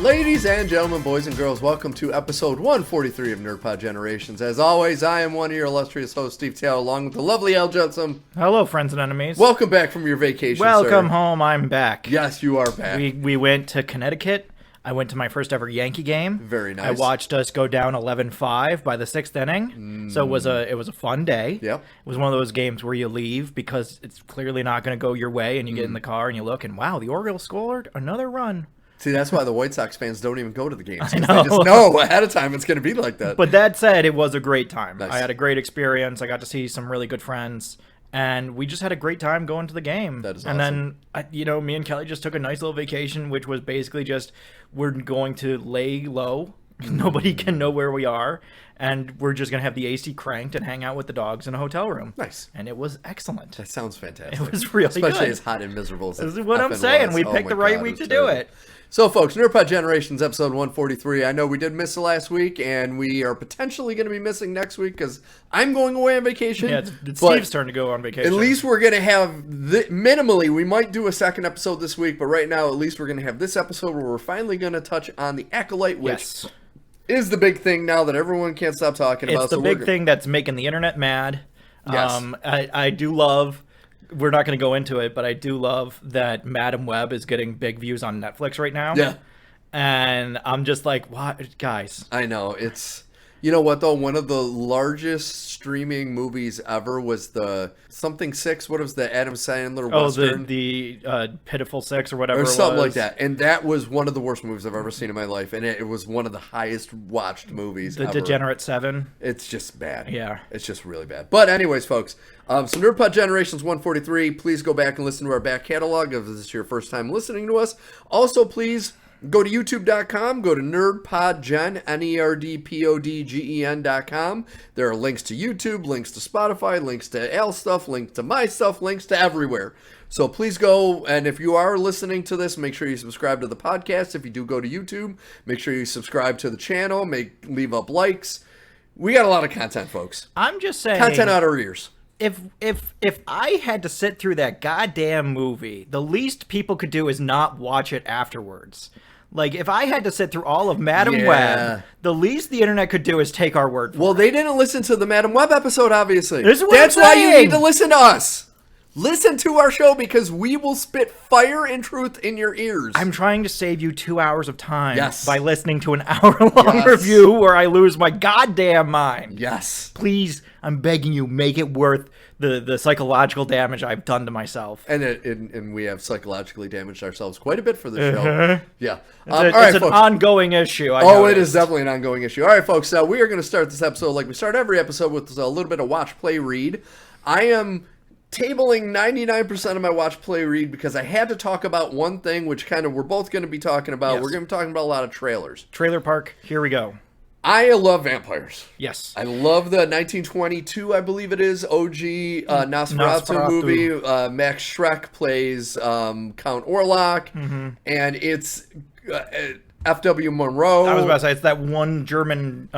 Ladies and gentlemen, boys and girls, welcome to episode 143 of NerdPod Generations. As always, I am one of your illustrious hosts, Steve Taylor, along with the lovely Al Judson. Hello, friends and enemies. Welcome back from your vacation, Welcome sir. home. I'm back. Yes, you are back. We went to Connecticut. I went to my first ever Yankee game. Very nice. I watched us go down 11-5 by the sixth inning. So it was a fun day. Yep. It was one of those games where you leave because it's clearly not going to go your way, and you get in the car and you look, and wow, the Orioles scored another run. See, that's why the White Sox fans don't even go to the games. I know. They just know ahead of time it's going to be like that. But that said, it was a great time. Nice. I had a great experience. I got to see some really good friends. And we just had a great time going to the game. That is awesome. awesome. And then, me and Kelly just took a nice little vacation, which was basically just, we're going to lay low. Nobody can know where we are. And we're just going to have the AC cranked and hang out with the dogs in a hotel room. Nice. And it was excellent. That sounds fantastic. It was really Especially good. as hot and miserable as This is what I'm saying. We picked the right week to do it. So, folks, NerdPod Generations, episode 143. I know we did miss it last week, and we are potentially going to be missing next week because I'm going away on vacation. Yeah, it's Steve's turn to go on vacation. At least we're going to have, minimally, we might do a second episode this week, but right now, at least we're going to have this episode where we're finally going to touch on the Acolyte, which is the big thing now that everyone can't stop talking about. It's the big thing that's making the internet mad. Yes. I do love... We're not going to go into it, but I do love that Madam Web is getting big views on Netflix right now. Yeah. And I'm just like, what, guys? I know. It's, you know what, though? One of the largest streaming movies ever was the Something Six. What was the Adam Sandler Western? The Pitiful Six or whatever or something it was. like that. And that was one of the worst movies I've ever seen in my life. And it was one of the highest watched movies The ever. Degenerate Seven. It's just bad. Yeah. It's just really bad. But anyways, folks, so NerdPod Generations 143, please go back and listen to our back catalog if this is your first time listening to us. Also, please go to youtube.com, go to nerdpodgen, nerdpodgen.com. There are links to YouTube, links to Spotify, links to Al's stuff, links to my stuff, links to everywhere. So please go, and if you are listening to this, make sure you subscribe to the podcast. If you do go to YouTube, make sure you subscribe to the channel, leave up likes. We got a lot of content, folks. I'm just saying. Content out our ears. If I had to sit through that goddamn movie, the least people could do is not watch it afterwards. Like, if I had to sit through all of Madam Web, the least the internet could do is take our word for it. Well, they didn't listen to the Madam Web episode, obviously. This is what That's I'm why saying. you need to listen to us. Listen to our show because we will spit fire and truth in your ears. I'm trying to save you 2 hours of time Yes. by listening to an hour-long Yes. review where I lose my goddamn mind. Yes. Please, I'm begging you, make it worth the psychological damage I've done to myself. And we have psychologically damaged ourselves quite a bit for the show. Yeah. All It's right, an folks. ongoing issue. It is definitely an ongoing issue. All right, folks. We are going to start this episode like we start every episode with a little bit of watch, play, read. I am tabling 99% of my watch, play, read because I had to talk about one thing, which kind of we're both going to be talking about. Yes. We're going to be talking about a lot of trailers. Trailer Park, here we go. I love vampires. Yes. I love the 1922, I believe it is, OG Nosferatu movie. Max Schreck plays Count Orlok, and it's F.W. Monroe. I was about to say, it's that one German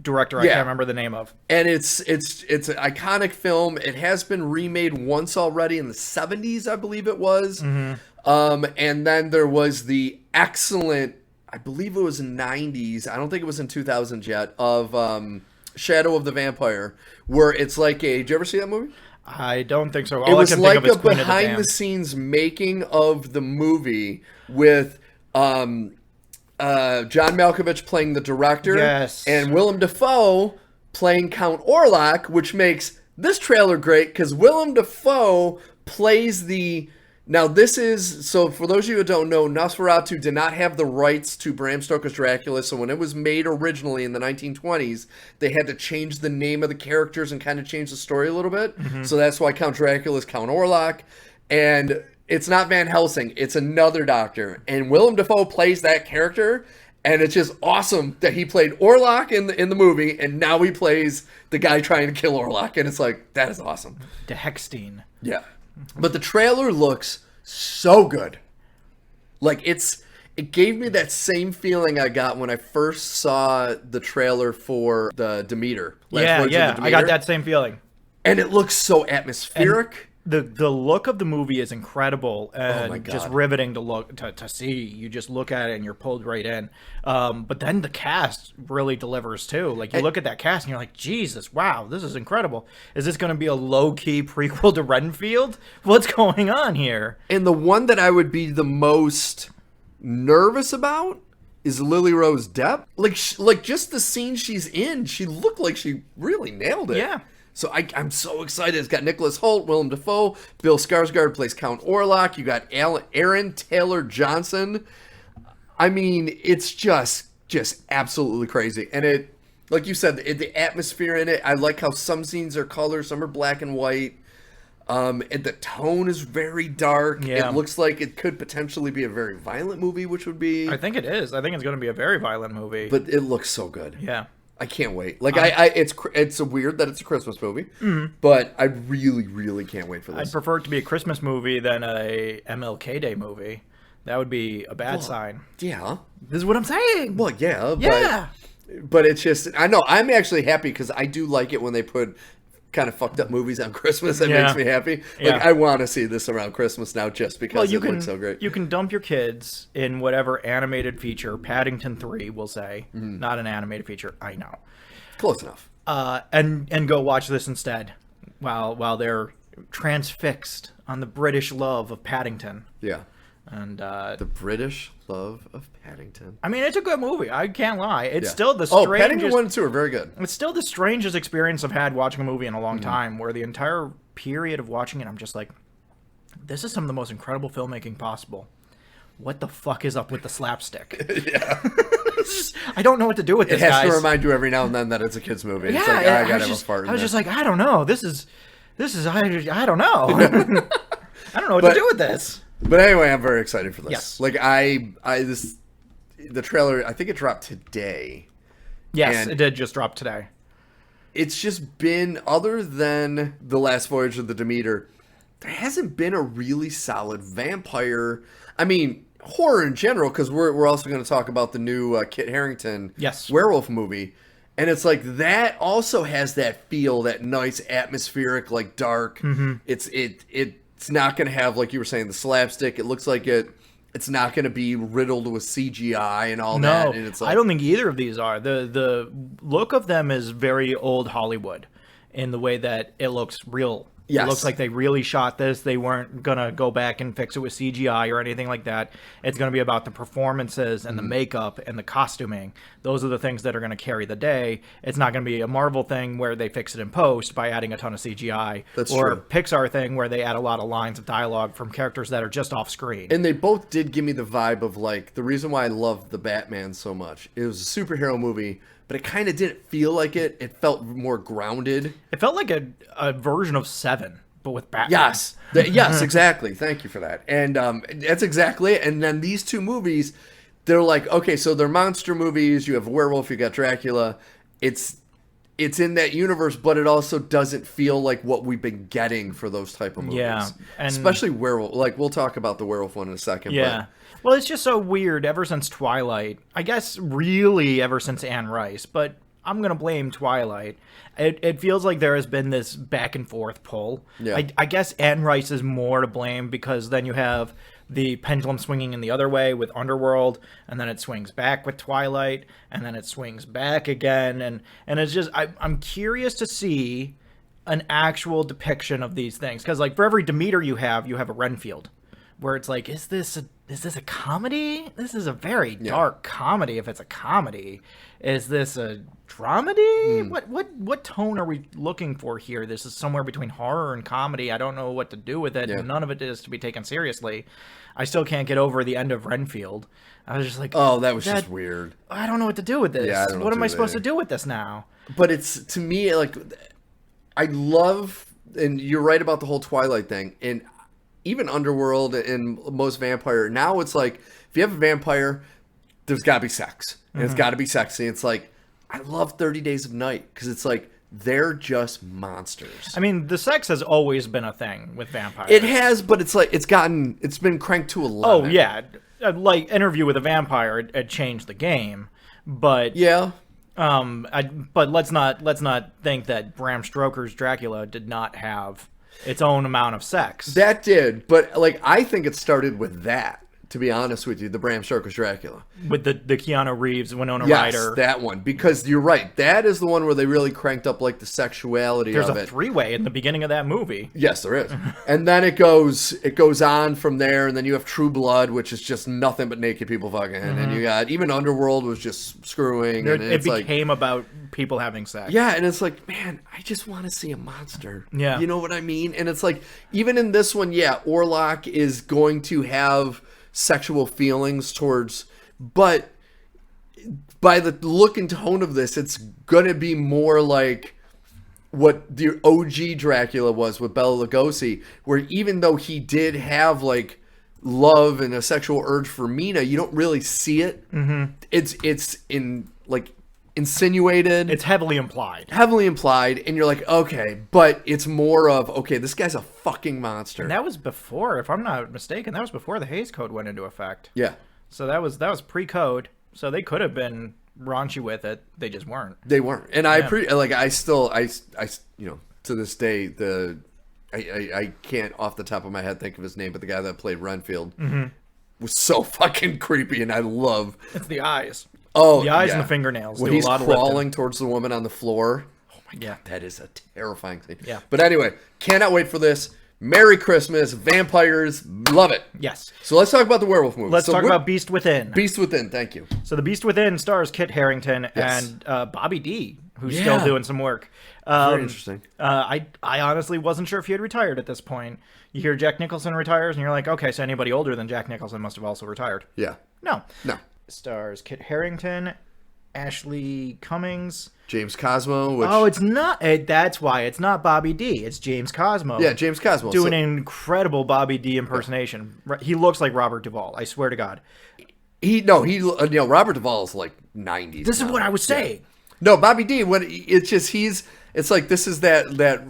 director I can't remember the name of. And it's an iconic film. It has been remade once already in the 70s, I believe it was. And then there was the excellent, I believe it was in 90s, I don't think it was in 2000 yet, of Shadow of the Vampire, where it's like did you ever see that movie? I don't think so. All It was I can like think of is a Queen of the Damned. behind-the-scenes making of the movie with John Malkovich playing the director, Yes. and Willem Dafoe playing Count Orlok, which makes this trailer great because Willem Dafoe plays the... Now, this is... So, for those of you who don't know, Nosferatu did not have the rights to Bram Stoker's Dracula, so when it was made originally in the 1920s, they had to change the name of the characters and kind of change the story a little bit. So that's why Count Dracula is Count Orlok. And it's not Van Helsing, it's another doctor. And Willem Dafoe plays that character, and it's just awesome that he played Orlok in the movie, and now he plays the guy trying to kill Orlok, and it's like, that is awesome. De Hexstein. Yeah. But the trailer looks so good. Like, it gave me that same feeling I got when I first saw the trailer for the Demeter. Yeah, I got that same feeling. And it looks so atmospheric. The look of the movie is incredible and my God. just riveting to look to see. You just look at it and you're pulled right in. But then the cast really delivers too. Like you look at that cast and you're like, Jesus, wow, this is incredible. Is this going to be a low key prequel to Renfield? What's going on here? And the one that I would be the most nervous about is Lily Rose Depp. Like just the scene she's in, she looked like she really nailed it. Yeah. So I'm so excited. It's got Nicholas Hoult, Willem Dafoe, Bill Skarsgård plays Count Orlok. You got Aaron Taylor Johnson. I mean, it's just absolutely crazy. And it, like you said, the atmosphere in it. I like how some scenes are color, some are black and white. And the tone is very dark. Yeah. It looks like it could potentially be a very violent movie, which would be. I think it is. I think it's going to be a very violent movie. But it looks so good. Yeah. I can't wait. Like it's weird that it's a Christmas movie, but I really, really can't wait for this. I'd prefer it to be a Christmas movie than a MLK Day movie. That would be a bad sign. Yeah. This is what I'm saying. Well, yeah. Yeah. But it's just, I know, I'm actually happy because I do like it when they put kind of fucked up movies on Christmas. That makes me happy. Like, Yeah. I want to see this around Christmas now just because you it looks so great. You can dump your kids in whatever animated feature, Paddington 3, we'll say. Not an animated feature, I know. Close enough. And go watch this instead while they're transfixed on the British love of Paddington. Yeah. And The British love of Paddington. I mean, it's a good movie. I can't lie. It's Yeah. still the Oh, strangest. Paddington 1 and 2 are very good. It's still the strangest experience I've had watching a movie in a long time, where the entire period of watching it, I'm just like, this is some of the most incredible filmmaking possible. What the fuck is up with the slapstick? Yeah. It's just, I don't know what to do with It this, has guys. to remind you every now and then that it's a kid's movie. It's Yeah, like, I was gotta have just, a fart in I was there. just like, I don't know. This is I don't know. I don't know what to do with this. But anyway, I'm very excited for this. Yes. Like the trailer, I think it dropped today. Yes, And it did just drop today. It's just been, other than The Last Voyage of the Demeter, there hasn't been a really solid vampire. I mean, horror in general, because we're also going to talk about the new Kit Harington werewolf movie. And it's like that also has that feel, that nice atmospheric, like dark. It's not going to have, like you were saying, the slapstick. It looks like it's not going to be riddled with CGI and all that. And it's like, I don't think either of these are. The look of them is very old Hollywood in the way that it looks real. Yes. It looks like they really shot this. They weren't going to go back and fix it with CGI or anything like that. It's going to be about the performances and the makeup and the costuming. Those are the things that are going to carry the day. It's not going to be a Marvel thing where they fix it in post by adding a ton of CGI. That's or true. Pixar thing where they add a lot of lines of dialogue from characters that are just off screen. And they both did give me the vibe of, like, the reason why I loved the Batman so much. It was a superhero movie, but it kind of didn't feel like it. It felt more grounded. It felt like a version of Seven, but with Batman. Yes. Yes, exactly. Thank you for that. And that's exactly it. And then these two movies, they're like, okay, so they're monster movies. You have a werewolf, you got Dracula. It's in that universe, but it also doesn't feel like what we've been getting for those type of movies. Yeah, and especially werewolf. Like, we'll talk about the werewolf one in a second. Yeah. Well, it's just so weird ever since Twilight. I guess really ever since Anne Rice, but I'm going to blame Twilight. It feels like there has been this back and forth pull. Yeah. I guess Anne Rice is more to blame because then you have the pendulum swinging in the other way with Underworld, and then it swings back with Twilight, and then it swings back again. And it's just, I'm curious to see an actual depiction of these things. Because, like, for every Demeter you have a Renfield. Where it's like, is this a comedy? This is a very dark comedy. If it's a comedy, is this a dramedy? What tone are we looking for here? This is somewhere between horror and comedy. I don't know what to do with it. Yeah. None of it is to be taken seriously. I still can't get over the end of Renfield. I was just like, Oh, that was just weird. I don't know what to do with this. Yeah, I don't know what am I do supposed there. to do with this now? But it's, to me, like, I love, and you're right about the whole Twilight thing, and even Underworld and most vampire, now it's like, if you have a vampire, there's got to be sex. And it's got to be sexy. It's like, I love 30 Days of Night, because it's like, they're just monsters. I mean, the sex has always been a thing with vampires. It has, but it's like, it's been cranked to 11. Oh, yeah. Like, Interview with a Vampire, it changed the game. But Yeah. but let's not think that Bram Stoker's Dracula did not have its own amount of sex. That did, but like I think it started with that. To be honest with you, the Bram Stoker's Dracula. With the Keanu Reeves, Winona Yes, Ryder. that one. Because you're right. That is the one where they really cranked up like the sexuality of it. There's a three-way in the beginning of that movie. Yes, there is. And then it goes on from there, and then you have True Blood, which is just nothing but naked people fucking. And you got even Underworld was just screwing. And it became about people having sex. Yeah, and it's like, man, I just want to see a monster. Yeah. You know what I mean? And it's like, even in this one, yeah, Orlok is going to have sexual feelings towards, but by the look and tone of this, it's gonna be more like what the OG Dracula was with Bela Lugosi, where even though he did have like love and a sexual urge for Mina, you don't really see it. It's in like insinuated, It's heavily implied. and you're like, okay, but it's more of, okay, this guy's a fucking monster. And that was before, if I'm not mistaken, that was before the Hays Code went into effect. Yeah. So that was pre-code. So they could have been raunchy with it. They just weren't. They weren't. And I you know, to this day, I can't off the top of my head think of his name, but the guy that played Renfield was so fucking creepy, and I love It's the eyes. the eyes and the fingernails. when do he's a lot of crawling lifting. towards the woman on the floor. Oh my god, Yeah. that is a terrifying thing. Yeah. But anyway, cannot wait for this. Merry Christmas, vampires, love it. Yes. So let's talk about the werewolf movie. Let's talk about Beast Within. Beast Within. Thank you. So the Beast Within stars Kit Harington Yes. and Bobby D, who's still doing some work. Very interesting. I honestly wasn't sure if he had retired at this point. You hear Jack Nicholson retires, and you're like, okay, so anybody older than Jack Nicholson must have also retired. Yeah. No. No. Stars Kit Harington, Ashley Cummings. James Cosmo. Which, Oh, it's not. That's why it's not Bobby D. It's James Cosmo. yeah, James Cosmo. Doing an incredible Bobby D impersonation. He looks like Robert Duvall. I swear to God. Robert Duvall is like 90s. This is what I was saying. No, Bobby D. It's like this is that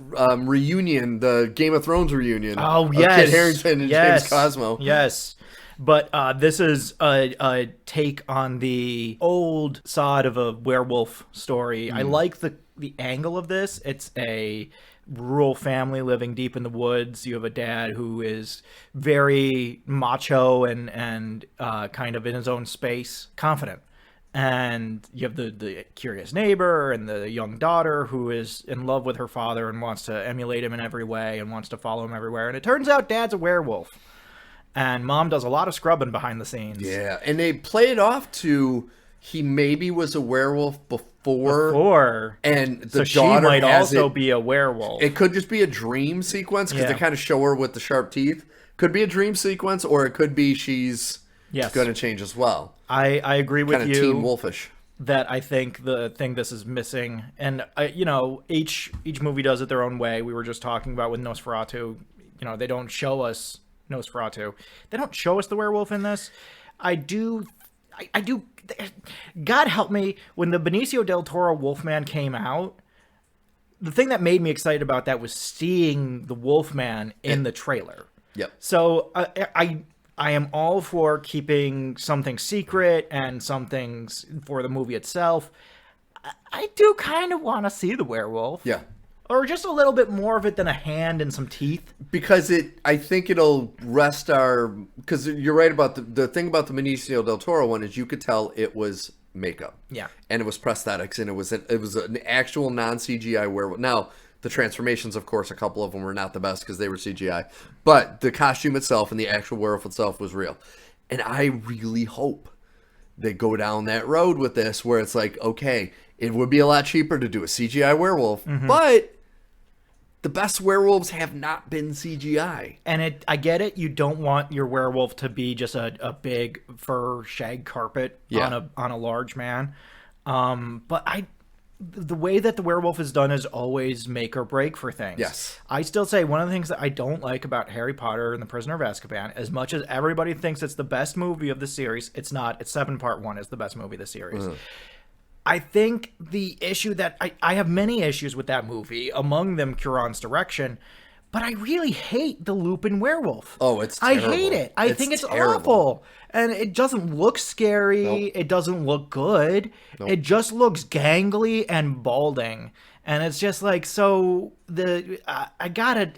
reunion, the Game of Thrones reunion. Oh of yes, Kit Harington and James Cosmo. Yes, but this is a take on the old sod of a werewolf story. I like the angle of this. It's a rural family living deep in the woods. You have a dad who is very macho and kind of in his own space, confident. And you have the curious neighbor and the young daughter who is in love with her father and wants to emulate him in every way and wants to follow him everywhere. And it turns out dad's a werewolf. And mom does a lot of scrubbing behind the scenes. Yeah, and they play it off to he maybe was a werewolf before and the so daughter she might has also it. be a werewolf. It could just be a dream sequence because Yeah. they kind of show her with the sharp teeth. Could be a dream sequence, or it could be she's going to change as well. I agree with Kind of you. Teen Wolfish. That I think the thing this is missing, and each movie does it their own way. We were just talking about with Nosferatu. They don't show us Nosferatu. They don't show us the werewolf in this. I do. God help me, when the Benicio del Toro Wolfman came out, the thing that made me excited about that was seeing the Wolfman in the trailer. Yep. So I am all for keeping something secret and some things for the movie itself. I do kind of want to see the werewolf. Yeah. Or just a little bit more of it than a hand and some teeth. Because I think it'll rest because you're right about the thing about the Benicio del Toro one is you could tell it was makeup. Yeah. And it was prosthetics, and it was an actual non-CGI werewolf. Now, the transformations, of course, a couple of them were not the best because they were CGI. But the costume itself and the actual werewolf itself was real. And I really hope they go down that road with this where it's like, okay, it would be a lot cheaper to do a CGI werewolf, but the best werewolves have not been CGI. And I get it. You don't want your werewolf to be just a big fur shag carpet on a large man. But the way that the werewolf is done is always make or break for things. Yes. I still say one of the things that I don't like about Harry Potter and the Prisoner of Azkaban, as much as everybody thinks it's the best movie of the series, it's not. It's 7 Part 1 is the best movie of the series. I think the issue that I have many issues with that movie, among them Cuarón's direction, but I really hate the Lupin werewolf. Oh, it's terrible. I hate it. I think it's terrible. awful. And it doesn't look scary. Nope. It doesn't look good. Nope. It just looks gangly and balding. And it's just like, so I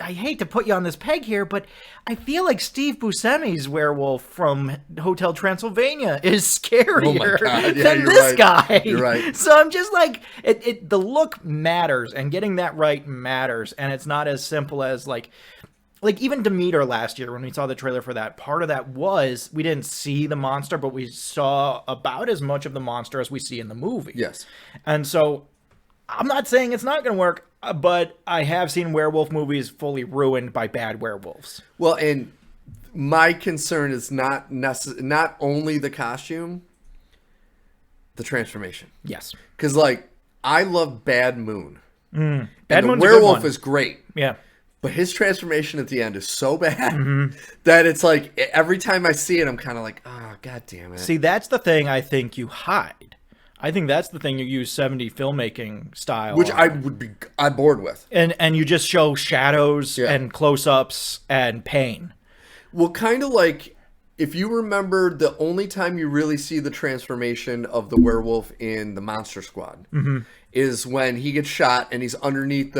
hate to put you on this peg here, but I feel like Steve Buscemi's werewolf from Hotel Transylvania is scarier than this guy. You're right. So I'm just like, the look matters, and getting that right matters. And it's not as simple as like even Demeter last year when we saw the trailer for that, part of that was we didn't see the monster, but we saw about as much of the monster as we see in the movie. Yes. And so I'm not saying it's not going to work, but I have seen werewolf movies fully ruined by bad werewolves. Well, and my concern is not only the costume, the transformation. Yes. Because, like, I love Bad Moon. Bad and Moon's the a good werewolf one. is great. Yeah. But his transformation at the end is so bad that it's like every time I see it, I'm kind of like, oh, God damn it. See, that's the thing I think you hide. I think that's the thing you use 70 filmmaking style. Which I would be on board with. And you just show shadows and close-ups and pain. Well, kind of like, if you remember, the only time you really see the transformation of the werewolf in the Monster Squad is when he gets shot and he's underneath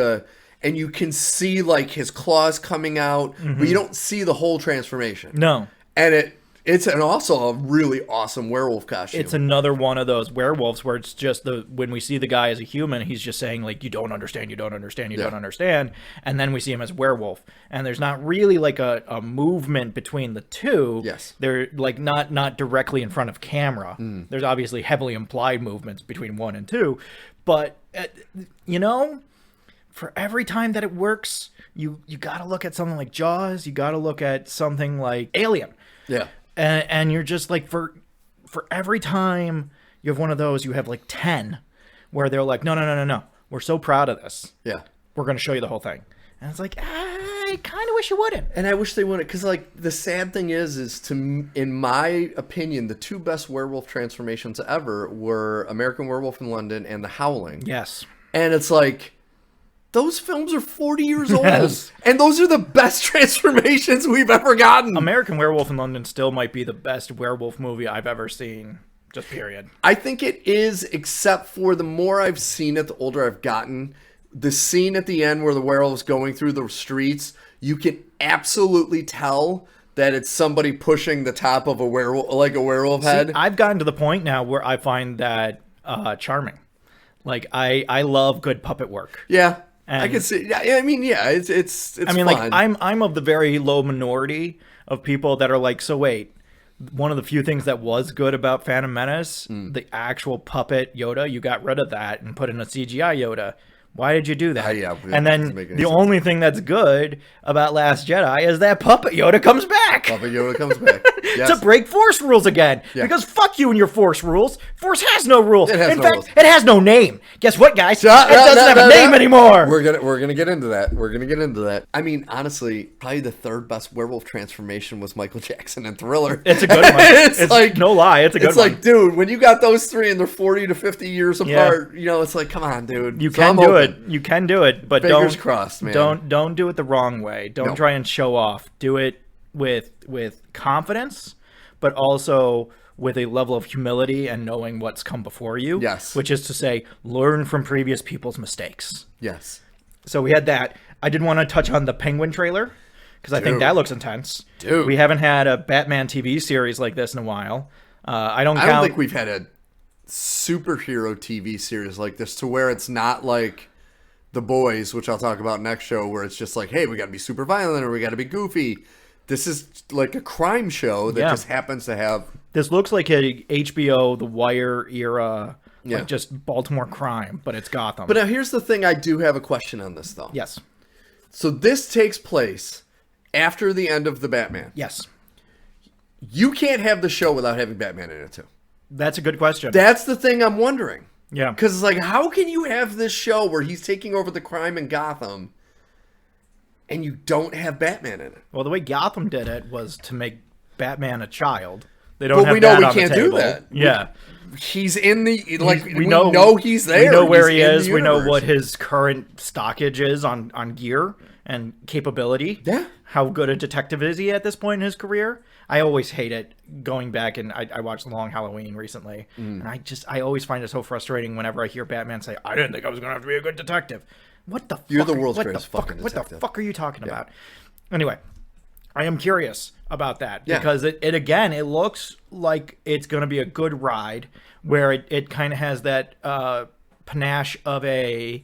and you can see like his claws coming out, but you don't see the whole transformation. No. And it's also a really awesome werewolf costume. It's another one of those werewolves where it's just when we see the guy as a human, he's just saying like, you don't understand, you don't understand, you don't understand. And then we see him as werewolf. And there's not really like a movement between the two. Yes. They're like not directly in front of camera. There's obviously heavily implied movements between 1 and 2. But, for every time that it works, you got to look at something like Jaws. You got to look at something like Alien. Yeah. And you're just like, for every time you have one of those, you have like 10 where they're like, no. We're so proud of this. Yeah. We're going to show you the whole thing. And it's like, I kind of wish you wouldn't. And I wish they wouldn't, because like the sad thing is in my opinion, the two best werewolf transformations ever were American Werewolf in London and The Howling. Yes. And it's like, those films are 40 years old. Yes. And those are the best transformations we've ever gotten. American Werewolf in London still might be the best werewolf movie I've ever seen. Just period. I think it is, except for the more I've seen it, the older I've gotten. The scene at the end where the werewolf's going through the streets, you can absolutely tell that it's somebody pushing the top of a werewolf, like a werewolf head. I've gotten to the point now where I find that charming. Like, I love good puppet work. Yeah. And I can see. Yeah, I mean, yeah, it's. I mean, fun. Like I'm of the very low minority of people that are like, so wait, one of the few things that was good about Phantom Menace, the actual puppet Yoda, you got rid of that and put in a CGI Yoda. Why did you do that? Yeah, and then the only thing that's good about Last Jedi is that Puppet Yoda comes back. Puppet Yoda comes back. Yes. To break Force rules again. Yeah. Because fuck you and your Force rules. Force has no rules. It has In no fact, rules. it has no name. Guess what, guys? It doesn't have a name anymore. We're gonna get into that. We're gonna get into that. I mean, honestly, probably the third best werewolf transformation was Michael Jackson in Thriller. It's a good one. it's like, no lie, it's a good one. It's like, dude, when you got those three and they're 40 to 50 years apart, it's like, come on, dude. You can do it. You can do it, but fingers crossed, man. Don't do it the wrong way. Don't try and show off. Do it with confidence, but also with a level of humility and knowing what's come before you. Yes. Which is to say, learn from previous people's mistakes. Yes. So we had that. I did want to touch on the Penguin trailer because I think that looks intense. Dude. We haven't had a Batman TV series like this in a while. I don't think we've had a superhero TV series like this to where it's not like The Boys, which I'll talk about next show, where it's just like, hey, we got to be super violent or we got to be goofy. This is like a crime show that just happens to have... This looks like a HBO, The Wire era, like just Baltimore crime, but it's Gotham. But now here's the thing, I do have a question on this, though. Yes. So this takes place after the end of the Batman. Yes. You can't have the show without having Batman in it, too. That's a good question. That's the thing I'm wondering. Yeah. Because it's like, how can you have this show where he's taking over the crime in Gotham and you don't have Batman in it? Well, the way Gotham did it was to make Batman a child. They don't. But we know we can't do that. Yeah. He's in the we know he's there. We know where he is. We know what his current stockage is on gear. and capability. Yeah. How good a detective is he at this point in his career? I always hate it going back, and I watched Long Halloween recently, and I always find it so frustrating whenever I hear Batman say, I didn't think I was going to have to be a good detective. What the fuck? You're the world's greatest fucking What detective. the fuck are you talking about? Anyway, I am curious about that Yeah. because it again, it looks like it's going to be a good ride where it kind of has that panache of a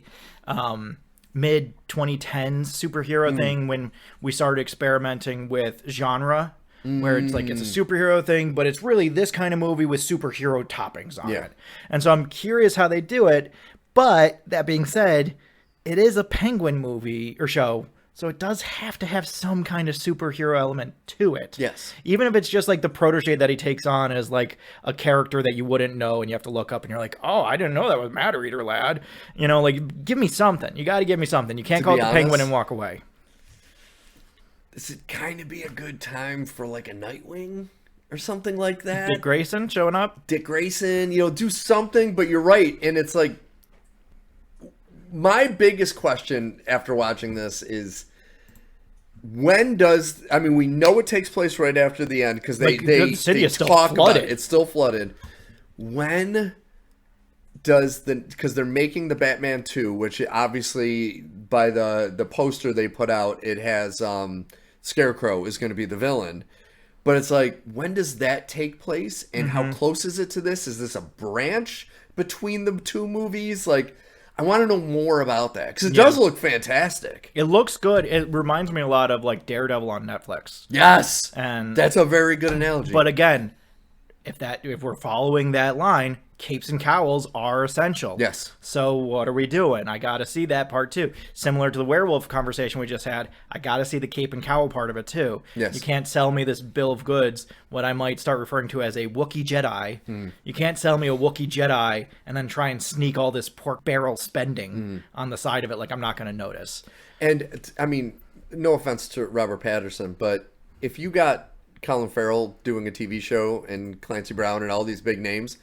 mid 2010s superhero thing when we started experimenting with genre, where it's like it's a superhero thing, but it's really this kind of movie with superhero toppings on it. And so I'm curious how they do it. But that being said, it is a Penguin movie or show, so it does have to have some kind of superhero element to it. Yes. Even if it's just like the protege that he takes on as like a character that you wouldn't know and you have to look up and you're like, oh, I didn't know that was Matter Eater Lad. You know, like, give me something. You got to give me something. You can't call it the Penguin and walk away. This would kind of be a good time for like a Nightwing or something like that. Dick Grayson showing up? Dick Grayson, do something, but you're right. And it's like, my biggest question after watching this is, we know it takes place right after the end because they city is still talk flooded. about it. It's still flooded. When does because they're making the Batman 2, which obviously by the poster they put out, it has Scarecrow is going to be the villain. But it's like, when does that take place? And how close is it to this? Is this a branch between the two movies? Like, I want to know more about that because it does look fantastic. It looks good. It reminds me a lot of like Daredevil on Netflix. Yes, and that's a very good analogy. But again, if we're following that line, capes and cowls are essential. Yes. So what are we doing? I got to see that part too. Similar to the werewolf conversation we just had, I got to see the cape and cowl part of it too. Yes. You can't sell me this bill of goods, what I might start referring to as a Wookiee Jedi. You can't sell me a Wookiee Jedi and then try and sneak all this pork barrel spending on the side of it like I'm not going to notice. And, I mean, no offense to Robert Patterson, but if you got Colin Farrell doing a TV show and Clancy Brown and all these big names,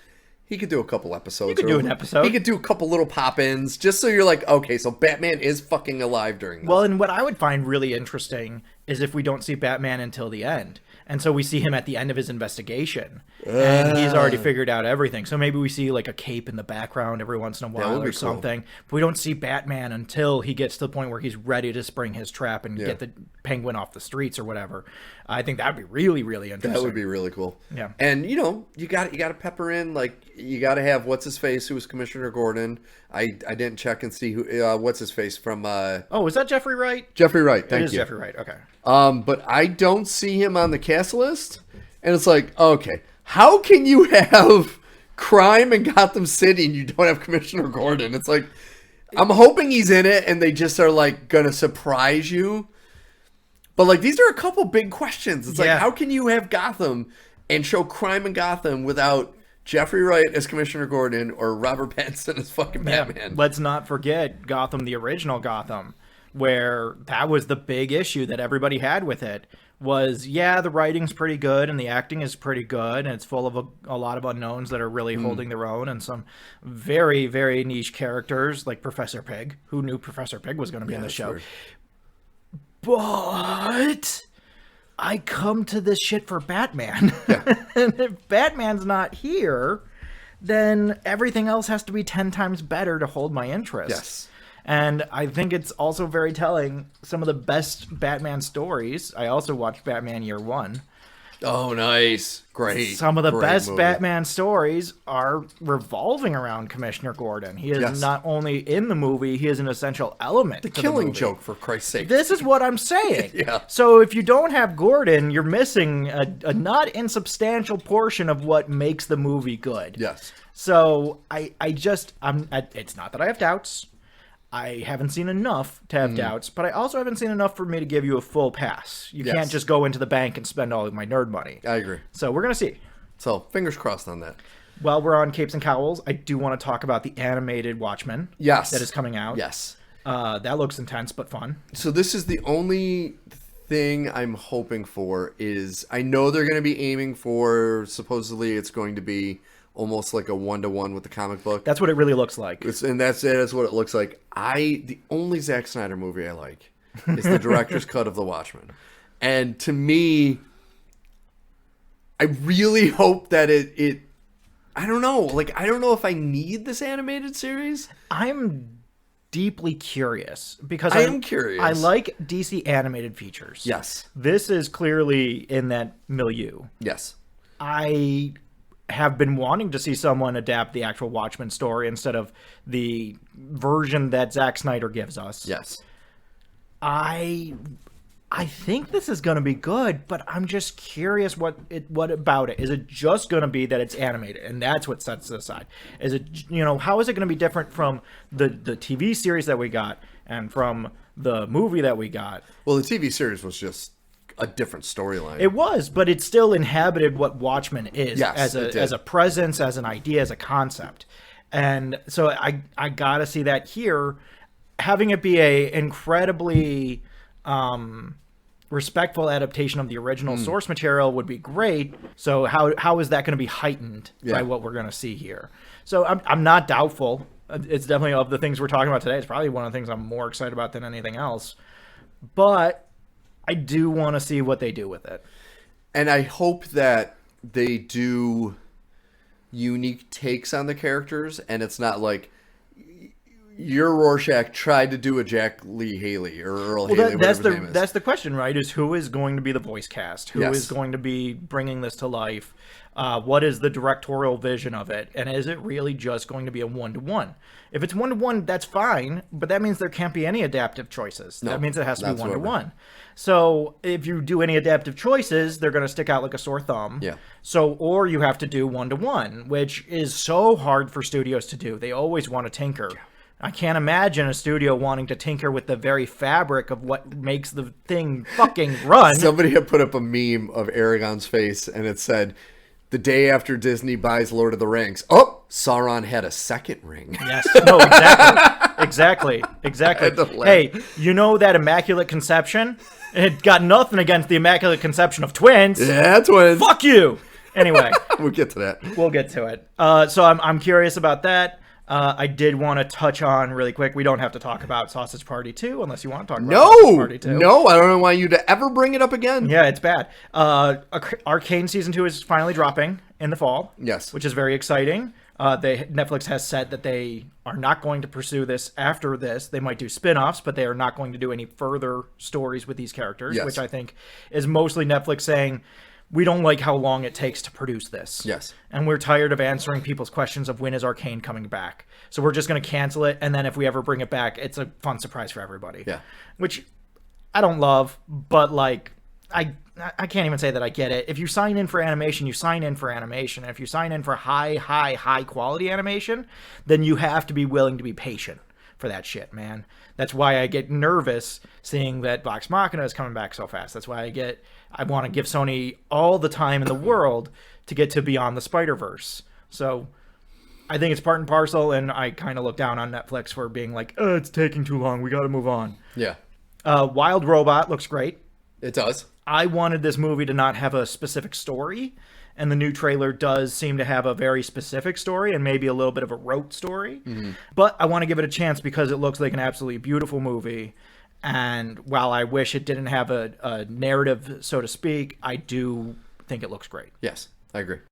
he could do a couple episodes. He could do an episode. He could do a couple little pop-ins just so you're like, okay, so Batman is fucking alive during this. Well, and what I would find really interesting is if we don't see Batman until the end. And so we see him at the end of his investigation. And he's already figured out everything. So maybe we see like a cape in the background every once in a while or something. Cool. But we don't see Batman until he gets to the point where he's ready to spring his trap and get the Penguin off the streets or whatever. I think that'd be really, really interesting. That would be really cool. Yeah. And, you got to pepper in, like, you got to have what's-his-face, who was Commissioner Gordon. I didn't check and see who what's-his-face from... Oh, is that Jeffrey Wright? Jeffrey Wright, thank you. It is Jeffrey Wright, okay. But I don't see him on the cast list. And it's like, okay, how can you have crime in Gotham City and you don't have Commissioner Gordon? It's like, I'm hoping he's in it and they just are like going to surprise you. But like, these are a couple big questions. It's like, how can you have Gotham and show crime in Gotham without Jeffrey Wright as Commissioner Gordon or Robert Pattinson as fucking Batman? Let's not forget Gotham, the original Gotham, where that was the big issue that everybody had with it. Was, the writing's pretty good and the acting is pretty good and it's full of a lot of unknowns that are really holding their own and some very, very niche characters like Professor Pig. Who knew Professor Pig was going to be in the show? Weird. But I come to this shit for Batman. Yeah. And if Batman's not here, then everything else has to be 10 times better to hold my interest. Yes. And I think it's also very telling. Some of the best Batman stories. I also watched Batman Year One. Oh, nice. Great. Some of the best movie. Batman stories are revolving around Commissioner Gordon. He is not only in the movie, he is an essential element. The Killing Joke, for Christ's sake. This is what I'm saying. So if you don't have Gordon, you're missing a not insubstantial portion of what makes the movie good. Yes. So it's not that I have doubts. I haven't seen enough to have doubts, but I also haven't seen enough for me to give you a full pass. You can't just go into the bank and spend all of my nerd money. I agree. So we're going to see. So fingers crossed on that. While we're on Capes and Cowls, I do want to talk about the animated Watchmen. Yes. That is coming out. Yes. That looks intense, but fun. So this is the only thing I'm hoping for is I know they're going to be aiming for, supposedly it's going to be almost like a 1-to-1 with the comic book. That's what it really looks like. That's what it looks like. The only Zack Snyder movie I like is the director's cut of The Watchmen. And to me, I really hope that it I don't know. Like, I don't know if I need this animated series. I'm deeply curious because I am curious. I like DC animated features. Yes. This is clearly in that milieu. Yes. I have been wanting to see someone adapt the actual Watchmen story instead of the version that Zack Snyder gives us. Yes. I think this is going to be good, but I'm just curious what about it? Is it just going to be that it's animated and that's what sets it aside? Is it, how is it going to be different from the TV series that we got and from the movie that we got? Well, the TV series was just a different storyline. It was, but it still inhabited what Watchmen is Yes, as a presence, as an idea, as a concept. And so I got to see that here. Having it be a incredibly respectful adaptation of the original source material would be great. So how is that going to be heightened by what we're going to see here? So I'm not doubtful. It's definitely, of the things we're talking about today, it's probably one of the things I'm more excited about than anything else. But I do want to see what they do with it. And I hope that they do unique takes on the characters, and it's not like your Rorschach tried to do a Jack Lee Haley or Earl Haley, that's whatever his name is. That's the question, right? Is who is going to be the voice cast? Who is going to be bringing this to life? What is the directorial vision of it? And is it really just going to be a one-to-one? If it's one-to-one, that's fine, but that means there can't be any adaptive choices. No, that means it has to be one-to-one. So if you do any adaptive choices, they're going to stick out like a sore thumb. Yeah. So, or you have to do one-to-one, which is so hard for studios to do. They always want to tinker. I can't imagine a studio wanting to tinker with the very fabric of what makes the thing fucking run. Somebody had put up a meme of Aragorn's face, and it said, "The day after Disney buys Lord of the Rings, oh, Sauron had a second ring." Yes. No, exactly. Exactly. Hey, you know that Immaculate Conception? It got nothing against the Immaculate Conception of twins. Yeah, twins. Fuck you. Anyway. We'll get to that. We'll get to it. So I'm curious about that. I did want to touch on really quick. We don't have to talk about Sausage Party 2 unless you want to talk about Sausage Party 2. No, I don't want you to ever bring it up again. Yeah, it's bad. Arcane Season 2 is finally dropping in the fall. Yes. Which is very exciting. Netflix has said that they are not going to pursue this after this. They might do spin-offs, but they are not going to do any further stories with these characters, which I think is mostly Netflix saying, we don't like how long it takes to produce this. Yes. And we're tired of answering people's questions of when is Arcane coming back. So we're just going to cancel it, and then if we ever bring it back, it's a fun surprise for everybody. Yeah. Which I don't love, but like I can't even say that I get it. If you sign in for animation, you sign in for animation. And if you sign in for high quality animation, then you have to be willing to be patient for that shit, man. That's why I get nervous seeing that Vox Machina is coming back so fast. That's why I want to give Sony all the time in the world to get to Beyond the Spider-Verse. So I think it's part and parcel, and I kind of look down on Netflix for being like, oh, it's taking too long. We got to move on. Yeah. Wild Robot looks great. It does. I wanted this movie to not have a specific story, and the new trailer does seem to have a very specific story and maybe a little bit of a rote story. Mm-hmm. But I want to give it a chance because it looks like an absolutely beautiful movie. And while I wish it didn't have a narrative, so to speak, I do think it looks great. Yes, I agree.